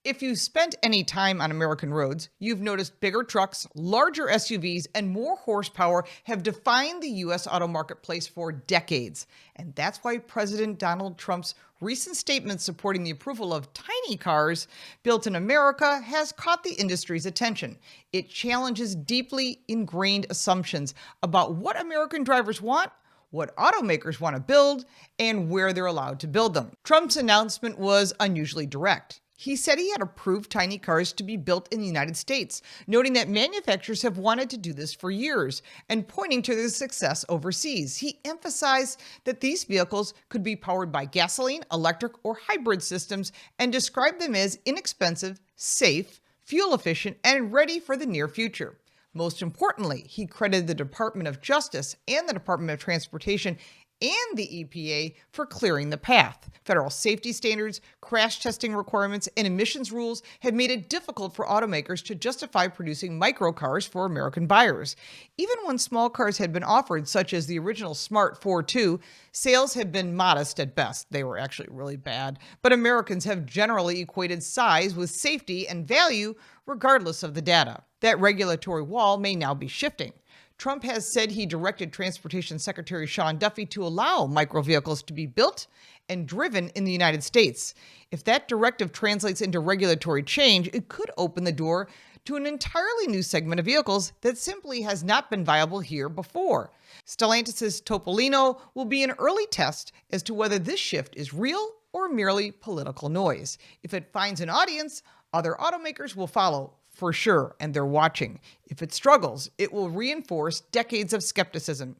If you spent any time on American roads, you've noticed bigger trucks, larger SUVs, and more horsepower have defined the U.S. auto marketplace for decades. And that's why President Donald Trump's recent statement supporting the approval of tiny cars built in America has caught the industry's attention. It challenges deeply ingrained assumptions about what American drivers want, what automakers want to build, and where they're allowed to build them. Trump's announcement was unusually direct. He said he had approved tiny cars to be built in the United States, noting that manufacturers have wanted to do this for years and pointing to their success overseas. He emphasized that these vehicles could be powered by gasoline, electric, or hybrid systems and described them as inexpensive, safe, fuel efficient, and ready for the near future. Most importantly, he credited the Department of Justice and the Department of Transportation and the EPA for clearing the path. Federal safety standards, crash testing requirements, and emissions rules have made it difficult for automakers to justify producing microcars for American buyers. Even when small cars had been offered, such as the original Smart 4.2, sales have been modest at best. They were actually really bad. But Americans have generally equated size with safety and value, regardless of the data. That regulatory wall may now be shifting. Trump has said he directed Transportation Secretary Sean Duffy to allow microvehicles to be built and driven in the United States. If that directive translates into regulatory change, it could open the door to an entirely new segment of vehicles that simply has not been viable here before. Stellantis' Topolino will be an early test as to whether this shift is real or merely political noise. If it finds an audience, other automakers will follow. For sure, and they're watching. If it struggles, it will reinforce decades of skepticism.